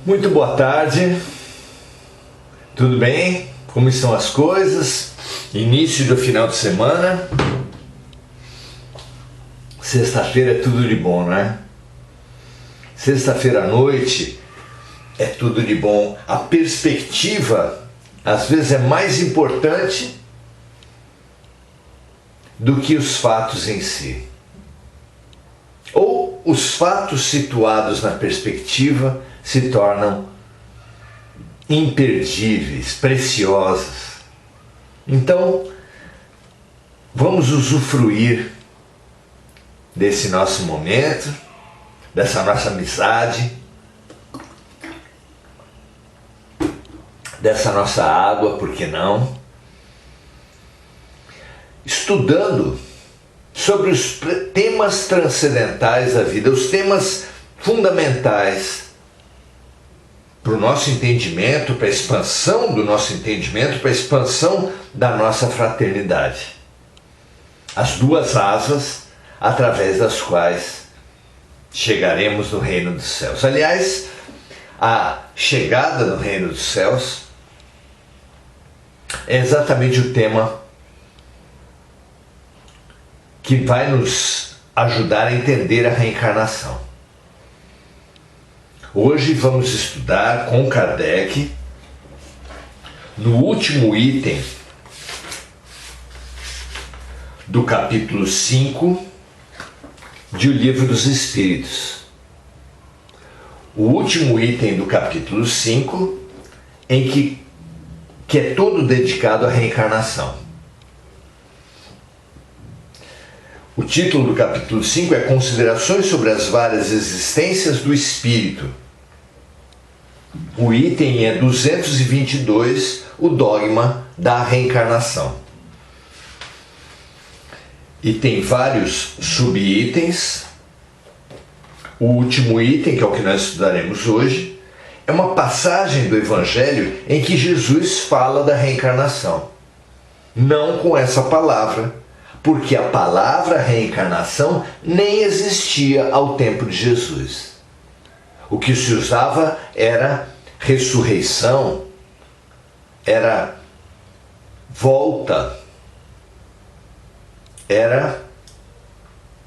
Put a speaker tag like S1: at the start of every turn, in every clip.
S1: Muito boa tarde, tudo bem? Como estão as coisas? Início do final de semana. Sexta-feira é tudo de bom, né? Sexta-feira à noite é tudo de bom. A perspectiva, às vezes, é mais importante do que os fatos em si. Ou os fatos situados na perspectiva se tornam imperdíveis, preciosas. Então, vamos usufruir desse nosso momento, dessa nossa amizade, dessa nossa água, por que não? Estudando sobre os temas transcendentais da vida, os temas fundamentais para o nosso entendimento, para a expansão do nosso entendimento, para a expansão da nossa fraternidade. As duas asas através das quais chegaremos no reino dos céus. Aliás, a chegada no reino dos céus é exatamente o tema que vai nos ajudar a entender a reencarnação. Hoje vamos estudar com Kardec, no último item do capítulo 5 de O Livro dos Espíritos. O último item do capítulo 5, que é todo dedicado à reencarnação. O título do capítulo 5 é Considerações sobre as várias existências do Espírito. O item é 222, o dogma da reencarnação. E tem vários subitens. O último item, que é o que nós estudaremos hoje, é uma passagem do Evangelho em que Jesus fala da reencarnação. Não com essa palavra, porque a palavra reencarnação nem existia ao tempo de Jesus. O que se usava era ressurreição, era volta, era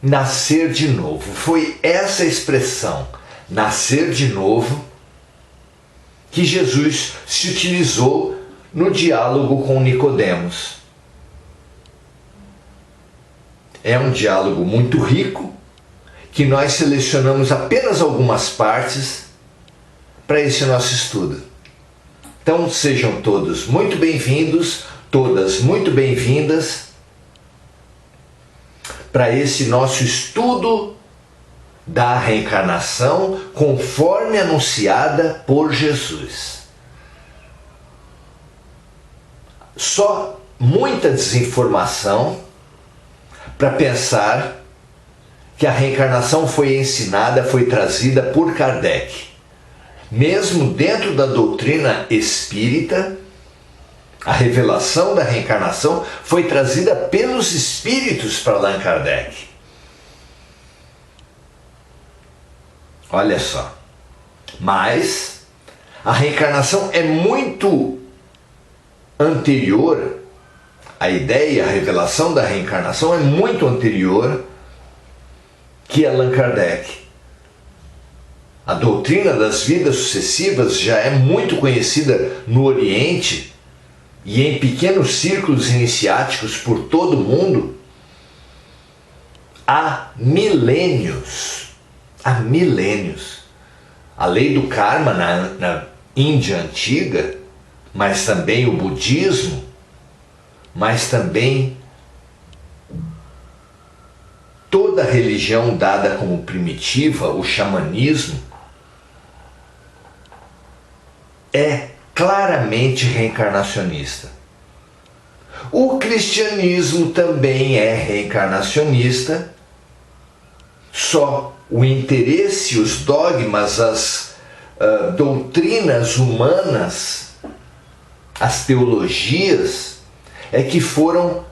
S1: nascer de novo. Foi essa expressão, nascer de novo, que Jesus se utilizou no diálogo com Nicodemos. É um diálogo muito rico, que nós selecionamos apenas algumas partes para esse nosso estudo. Então sejam todos muito bem-vindos, todas muito bem-vindas para esse nosso estudo da reencarnação conforme anunciada por Jesus. Só muita desinformação para pensar que a reencarnação foi ensinada, foi trazida por Kardec. Mesmo dentro da doutrina espírita, a revelação da reencarnação foi trazida pelos espíritos para Allan Kardec. Olha só. Mas a reencarnação é muito anterior, a ideia, a revelação da reencarnação é muito anterior que Allan Kardec. A doutrina das vidas sucessivas já é muito conhecida no Oriente e em pequenos círculos iniciáticos por todo o mundo há milênios. Há milênios. A lei do karma na Índia antiga, mas também o budismo, mas também toda religião dada como primitiva, o xamanismo, é claramente reencarnacionista. O cristianismo também é reencarnacionista, só o interesse, os dogmas, as doutrinas humanas, as teologias, é que foram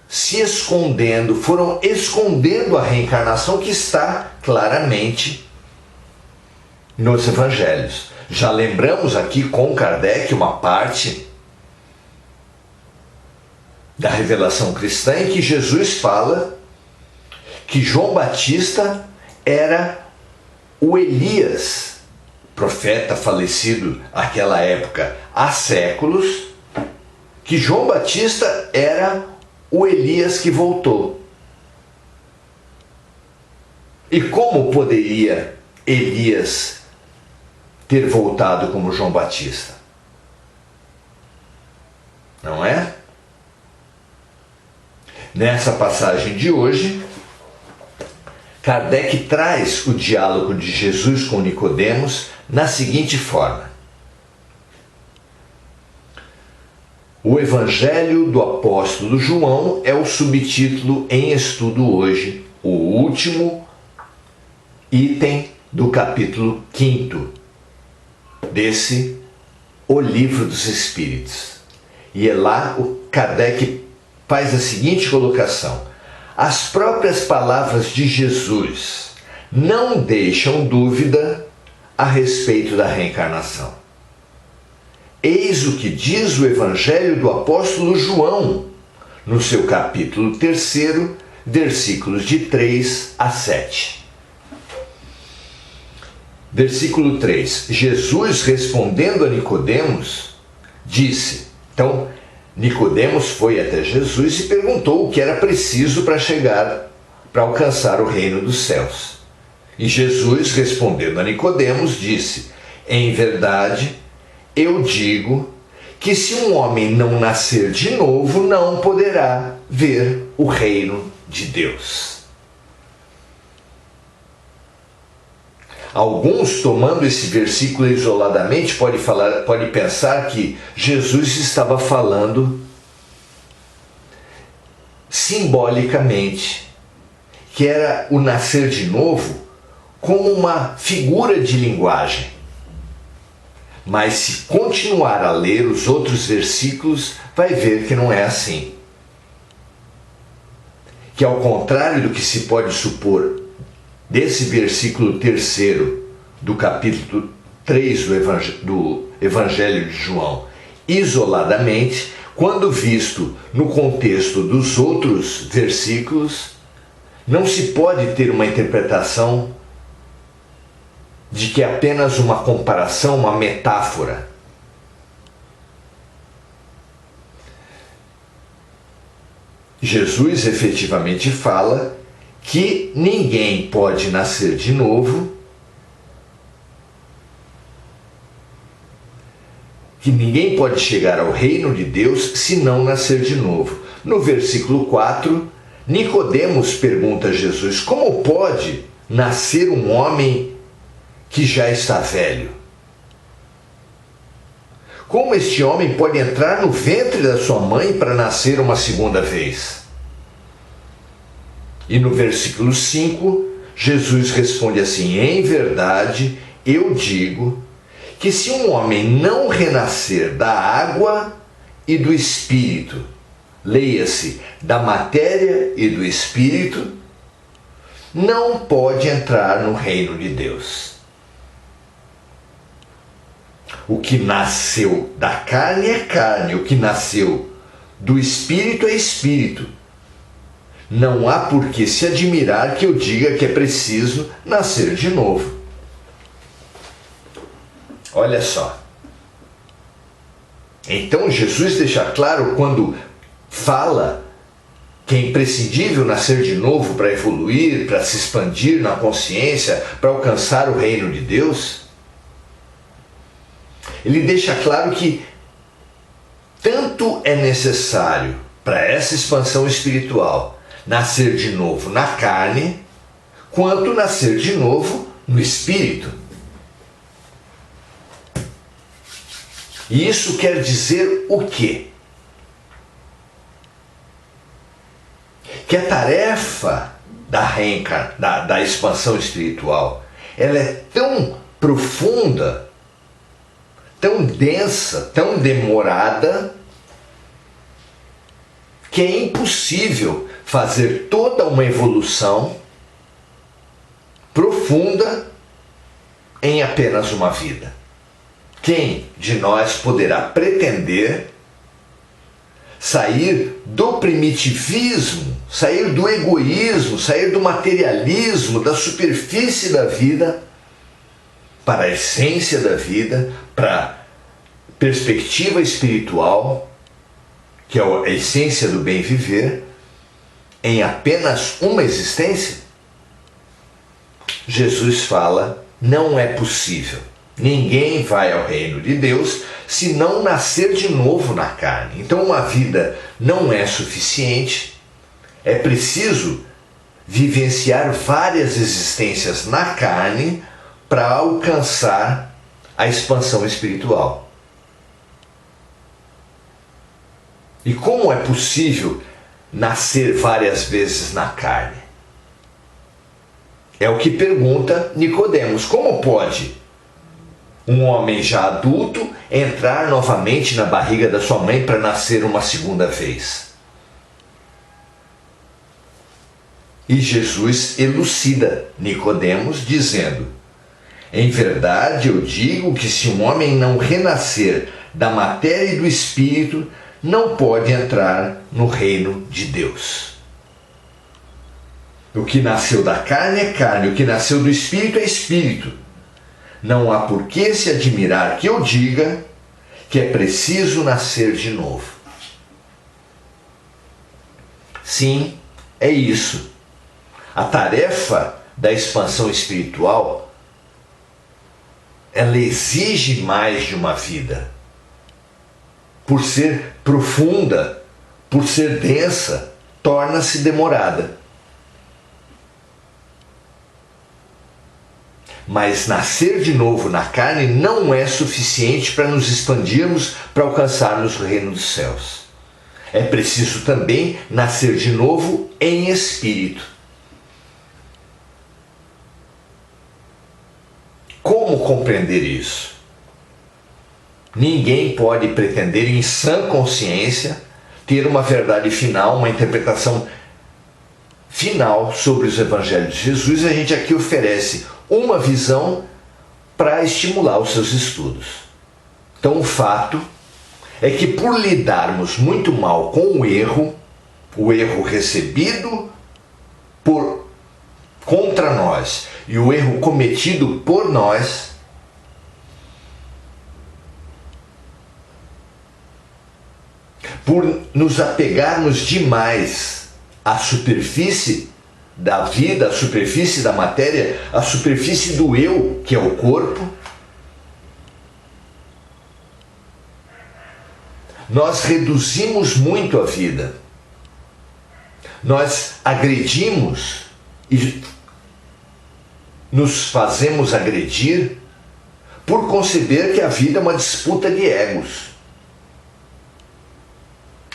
S1: se escondendo, foram escondendo a reencarnação que está claramente nos evangelhos. Já lembramos aqui com Kardec uma parte da revelação cristã em que Jesus fala que João Batista era o Elias, profeta falecido naquela época há séculos, que João Batista era o Elias que voltou. E como poderia Elias ter voltado como João Batista? Não é? Nessa passagem de hoje, Kardec traz o diálogo de Jesus com Nicodemos na seguinte forma: o Evangelho do Apóstolo João é o subtítulo em estudo hoje, o último item do capítulo 5º desse O Livro dos Espíritos. E é lá o Kardec faz a seguinte colocação: as próprias palavras de Jesus não deixam dúvida a respeito da reencarnação. Eis o que diz o Evangelho do Apóstolo João, no seu capítulo 3º, versículos de 3 a 7. Versículo 3. Jesus, respondendo a Nicodemos, disse... Então, Nicodemos foi até Jesus e perguntou o que era preciso para alcançar o reino dos céus. E Jesus, respondendo a Nicodemos, disse: em verdade, eu digo que se um homem não nascer de novo, não poderá ver o reino de Deus. Alguns, tomando esse versículo isoladamente, podem pensar que Jesus estava falando simbolicamente, que era o nascer de novo como uma figura de linguagem. Mas se continuar a ler os outros versículos, vai ver que não é assim. Que ao contrário do que se pode supor desse versículo 3º do capítulo 3 do Evangelho de João, isoladamente, quando visto no contexto dos outros versículos, não se pode ter uma interpretação de que é apenas uma comparação, uma metáfora. Jesus efetivamente fala que ninguém pode nascer de novo, que ninguém pode chegar ao reino de Deus se não nascer de novo. No versículo 4, Nicodemos pergunta a Jesus: como pode nascer um homem que já está velho? Como este homem pode entrar no ventre da sua mãe para nascer uma segunda vez? E no versículo 5, Jesus responde assim: em verdade, eu digo que se um homem não renascer da água e do espírito, leia-se, da matéria e do espírito, não pode entrar no reino de Deus. O que nasceu da carne é carne, o que nasceu do espírito é espírito. Não há por que se admirar que eu diga que é preciso nascer de novo. Olha só. Então Jesus deixa claro quando fala que é imprescindível nascer de novo para evoluir, para se expandir na consciência, para alcançar o reino de Deus. Ele deixa claro que tanto é necessário para essa expansão espiritual nascer de novo na carne, quanto nascer de novo no espírito. E isso quer dizer o quê? Que a tarefa da expansão espiritual, ela é tão profunda, tão densa, tão demorada, que é impossível fazer toda uma evolução profunda em apenas uma vida. Quem de nós poderá pretender sair do primitivismo, sair do egoísmo, sair do materialismo, da superfície da vida, para a essência da vida, para a perspectiva espiritual, que é a essência do bem viver, em apenas uma existência? Jesus fala, não é possível. Ninguém vai ao reino de Deus se não nascer de novo na carne. Então uma vida não é suficiente, é preciso vivenciar várias existências na carne para alcançar a expansão espiritual. E como é possível nascer várias vezes na carne? É o que pergunta Nicodemos. Como pode um homem já adulto entrar novamente na barriga da sua mãe para nascer uma segunda vez? E Jesus elucida Nicodemos dizendo: em verdade eu digo que se um homem não renascer da matéria e do espírito, não pode entrar no reino de Deus. O que nasceu da carne é carne, o que nasceu do espírito é espírito. Não há por que se admirar que eu diga que é preciso nascer de novo. Sim, é isso. A tarefa da expansão espiritual, ela exige mais de uma vida. Por ser profunda, por ser densa, torna-se demorada. Mas nascer de novo na carne não é suficiente para nos expandirmos, para alcançarmos o reino dos céus. É preciso também nascer de novo em espírito. Como compreender isso? Ninguém pode pretender em sã consciência ter uma verdade final, uma interpretação final sobre os evangelhos de Jesus. A gente aqui oferece uma visão para estimular os seus estudos. Então o fato é que por lidarmos muito mal com o erro recebido contra nós e o erro cometido por nós, por nos apegarmos demais à superfície da vida, a superfície da matéria, a superfície do eu, que é o corpo, nós reduzimos muito a vida. Nós agredimos e nos fazemos agredir por conceber que a vida é uma disputa de egos,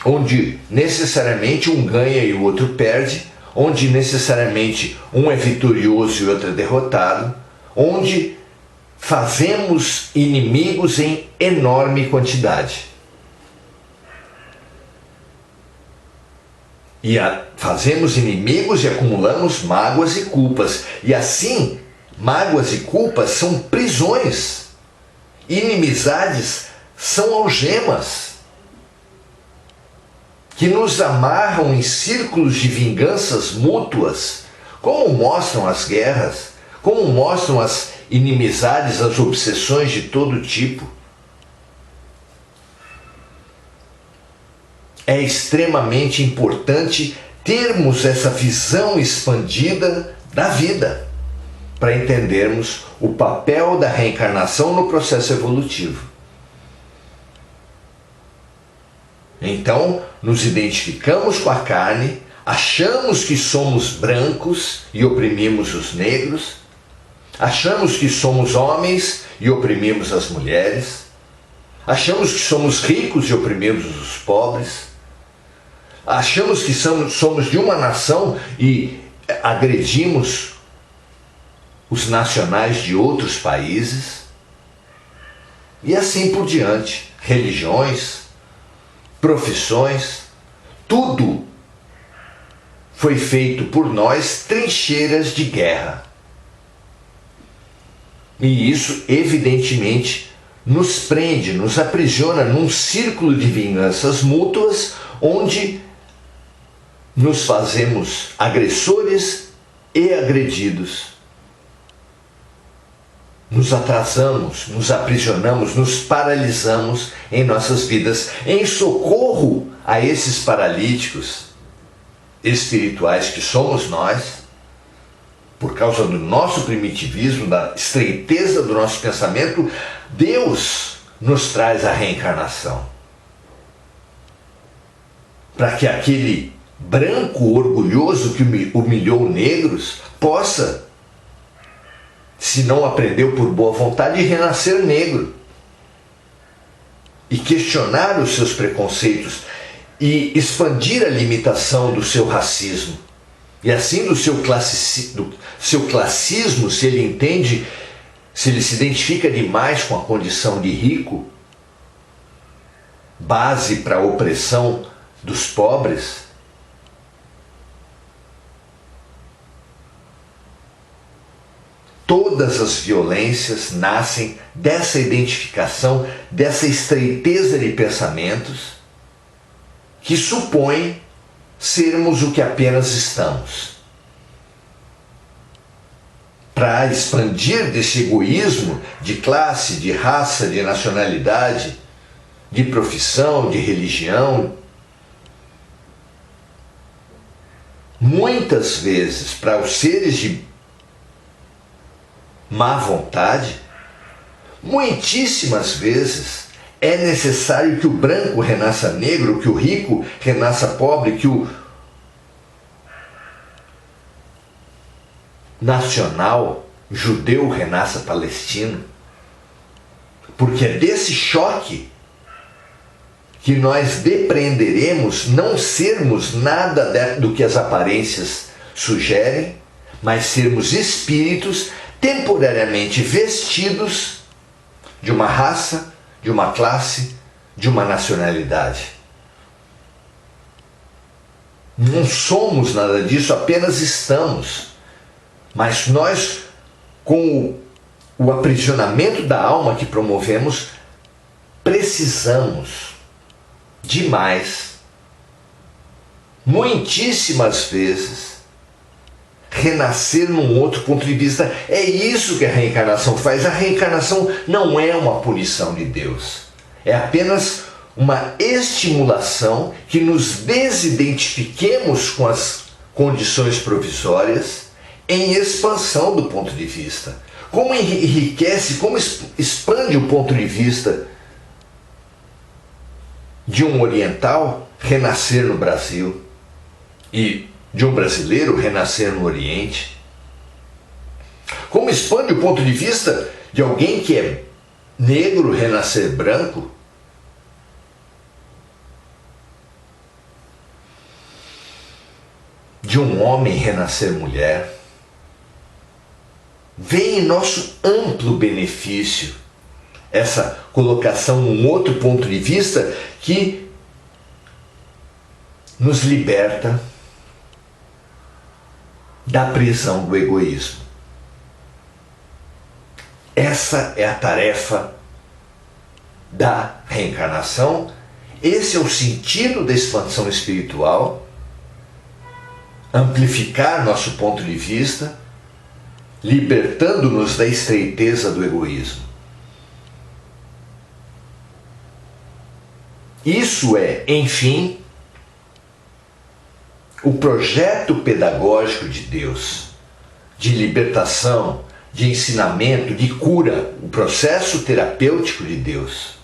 S1: onde necessariamente um ganha e o outro perde, onde necessariamente um é vitorioso e o outro é derrotado, onde fazemos inimigos em enorme quantidade. Fazemos inimigos e acumulamos mágoas e culpas. E assim, mágoas e culpas são prisões. Inimizades são algemas que nos amarram em círculos de vinganças mútuas, como mostram as guerras, como mostram as inimizades, as obsessões de todo tipo. É extremamente importante termos essa visão expandida da vida, para entendermos o papel da reencarnação no processo evolutivo. Então, nos identificamos com a carne, achamos que somos brancos e oprimimos os negros, achamos que somos homens e oprimimos as mulheres, achamos que somos ricos e oprimimos os pobres, achamos que somos de uma nação e agredimos os nacionais de outros países, e assim por diante. Religiões, profissões, tudo foi feito por nós trincheiras de guerra. E isso, evidentemente, nos prende, nos aprisiona num círculo de vinganças mútuas, onde nos fazemos agressores e agredidos. Nos atrasamos, nos aprisionamos, nos paralisamos em nossas vidas. Em socorro a esses paralíticos espirituais que somos nós, por causa do nosso primitivismo, da estreiteza do nosso pensamento, Deus nos traz a reencarnação. Para que aquele branco orgulhoso que humilhou negros possa, se não aprendeu por boa vontade, renascer negro e questionar os seus preconceitos e expandir a limitação do seu racismo. E assim do seu classismo, se ele entende, se ele se identifica demais com a condição de rico, base para a opressão dos pobres, todas as violências nascem dessa identificação, dessa estreiteza de pensamentos que supõe sermos o que apenas estamos. Para expandir desse egoísmo de classe, de raça, de nacionalidade, de profissão, de religião, muitas vezes para os seres de má vontade, muitíssimas vezes é necessário que o branco renasça negro, que o rico renasça pobre, que o nacional judeu renasça palestino, porque é desse choque que nós depreenderemos não sermos nada do que as aparências sugerem, mas sermos espíritos temporariamente vestidos de uma raça, de uma classe, de uma nacionalidade. Não somos nada disso, apenas estamos. Mas nós, com o aprisionamento da alma que promovemos, precisamos demais, muitíssimas vezes, renascer num outro ponto de vista. É isso que a reencarnação faz. A reencarnação não é uma punição de Deus. É apenas uma estimulação que nos desidentifiquemos com as condições provisórias em expansão do ponto de vista. Como enriquece, como expande o ponto de vista de um oriental renascer no Brasil e de um brasileiro renascer no Oriente. Como expande o ponto de vista de alguém que é negro renascer branco. De um homem renascer mulher. Vem em nosso amplo benefício essa colocação num outro ponto de vista que nos liberta da prisão do egoísmo. Essa é a tarefa da reencarnação, esse é o sentido da expansão espiritual, amplificar nosso ponto de vista, libertando-nos da estreiteza do egoísmo. Isso é, enfim, o projeto pedagógico de Deus, de libertação, de ensinamento, de cura, o processo terapêutico de Deus,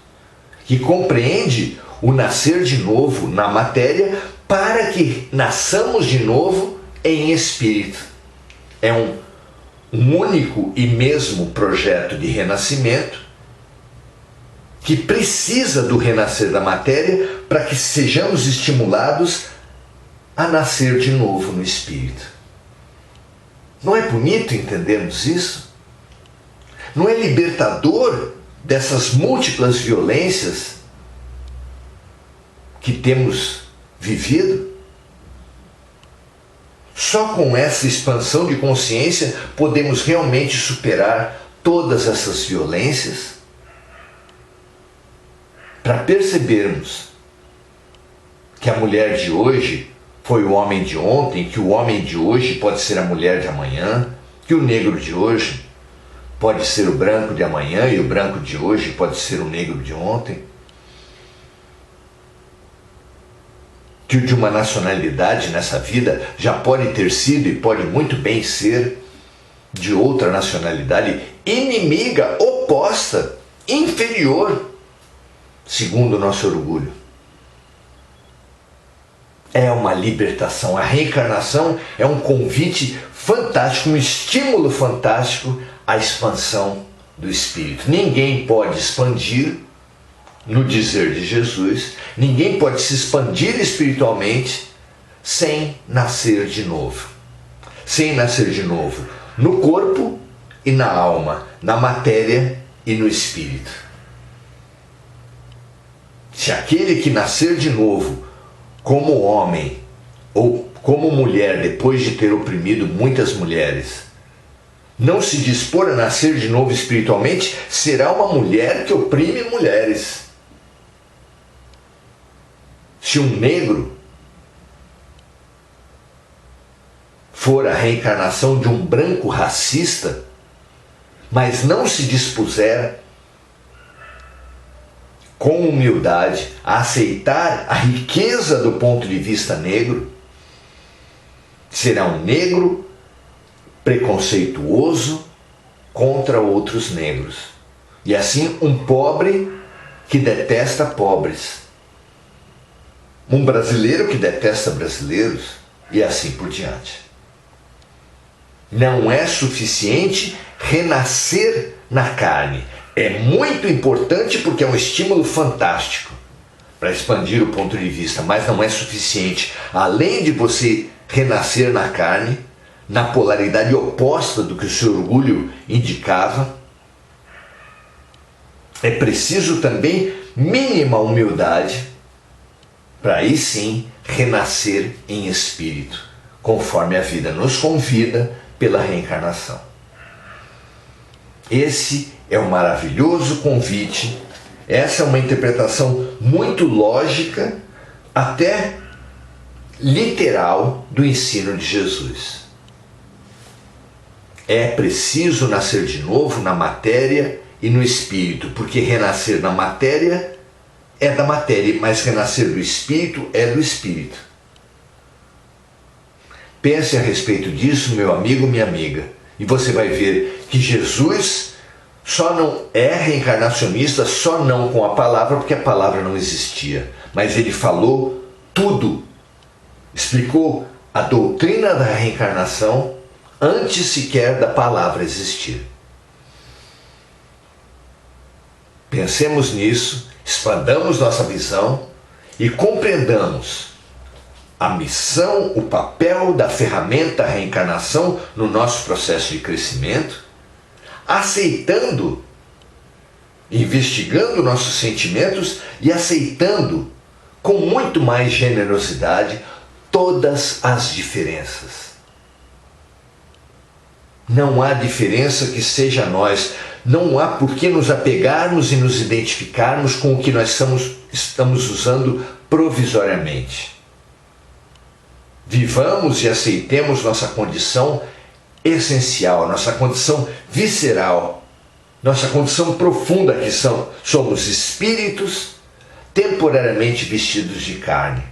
S1: que compreende o nascer de novo na matéria para que nasçamos de novo em espírito. É um único e mesmo projeto de renascimento que precisa do renascer da matéria para que sejamos estimulados a nascer de novo no espírito. Não é bonito entendermos isso? Não é libertador dessas múltiplas violências que temos vivido? Só com essa expansão de consciência podemos realmente superar todas essas violências para percebermos que a mulher de hoje foi o homem de ontem, que o homem de hoje pode ser a mulher de amanhã, que o negro de hoje pode ser o branco de amanhã e o branco de hoje pode ser o negro de ontem. Que o de uma nacionalidade nessa vida já pode ter sido e pode muito bem ser de outra nacionalidade inimiga, oposta, inferior, segundo o nosso orgulho. É uma libertação. A reencarnação é um convite fantástico, um estímulo fantástico à expansão do espírito. Ninguém pode expandir, no dizer de Jesus, ninguém pode se expandir espiritualmente sem nascer de novo. Sem nascer de novo no corpo e na alma, na matéria e no espírito. Se aquele que nascer de novo como homem ou como mulher, depois de ter oprimido muitas mulheres, não se dispor a nascer de novo espiritualmente, será uma mulher que oprime mulheres. Se um negro for a reencarnação de um branco racista, mas não se dispuser com humildade a aceitar a riqueza do ponto de vista negro, será um negro preconceituoso contra outros negros. E assim um pobre que detesta pobres. Um brasileiro que detesta brasileiros e assim por diante. Não é suficiente renascer na carne. É muito importante porque é um estímulo fantástico para expandir o ponto de vista, mas não é suficiente. Além de você renascer na carne, na polaridade oposta do que o seu orgulho indicava, é preciso também mínima humildade para aí sim renascer em espírito, conforme a vida nos convida pela reencarnação. Esse é um maravilhoso convite, essa é uma interpretação muito lógica, até literal, do ensino de Jesus. É preciso nascer de novo na matéria e no espírito, porque renascer na matéria é da matéria, mas renascer do espírito é do espírito. Pense a respeito disso, meu amigo, minha amiga, e você vai ver que Jesus só não é reencarnacionista, só não com a palavra, porque a palavra não existia, mas ele falou tudo, explicou a doutrina da reencarnação antes sequer da palavra existir. Pensemos nisso, expandamos nossa visão e compreendamos a missão, o papel da ferramenta reencarnação no nosso processo de crescimento, aceitando, investigando nossos sentimentos e aceitando com muito mais generosidade todas as diferenças. Não há diferença que seja nós, não há por que nos apegarmos e nos identificarmos com o que nós estamos usando provisoriamente. Vivamos e aceitemos nossa condição essencial, nossa condição visceral, nossa condição profunda, que somos espíritos temporariamente vestidos de carne.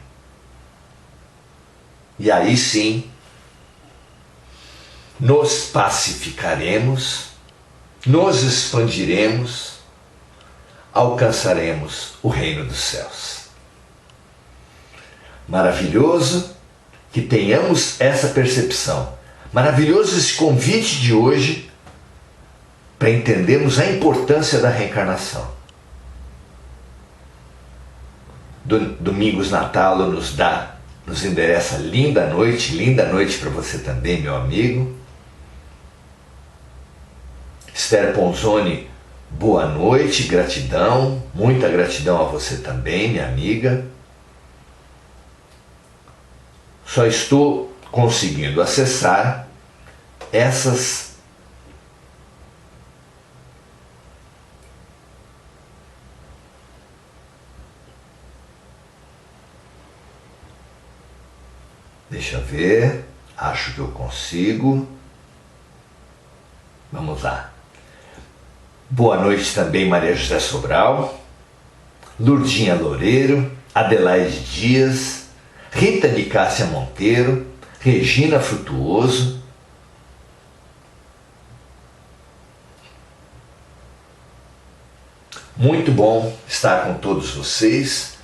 S1: E aí sim, nos pacificaremos, nos expandiremos, alcançaremos o reino dos céus. Maravilhoso que tenhamos essa percepção. Maravilhoso esse convite de hoje para entendermos a importância da reencarnação. Domingos Natalo nos endereça linda noite para você também, meu amigo. Esther Ponzoni, boa noite, gratidão, muita gratidão a você também, minha amiga. Só estou conseguindo acessar essas Deixa eu ver. Acho que eu consigo. Vamos lá. Boa noite também, Maria José Sobral, Lurdinha Loureiro, Adelaide Dias, Rita de Cássia Monteiro, Regina Frutuoso. Muito bom estar com todos vocês.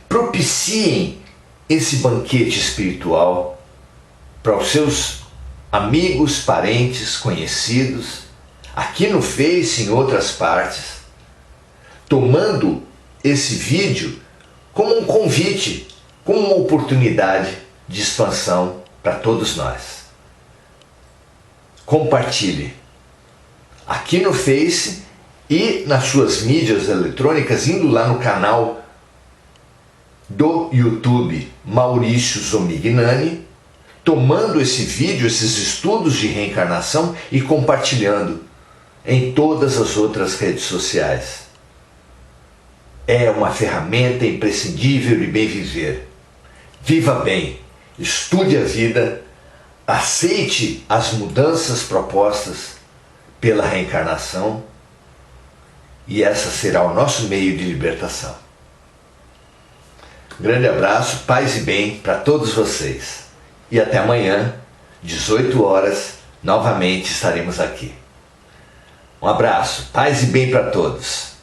S1: Propiciem esse banquete espiritual para os seus amigos, parentes, conhecidos, aqui no Face e em outras partes, tomando esse vídeo como um convite, como uma oportunidade de expansão para todos nós. Compartilhe aqui no Face e nas suas mídias eletrônicas, indo lá no canal do YouTube Maurício Zomignani, tomando esse vídeo, esses estudos de reencarnação e compartilhando em todas as outras redes sociais. É uma ferramenta imprescindível de bem viver. Viva bem, estude a vida, aceite as mudanças propostas pela reencarnação e essa será o nosso meio de libertação. Grande abraço, paz e bem para todos vocês. E até amanhã, 18 horas, novamente estaremos aqui. Um abraço, paz e bem para todos.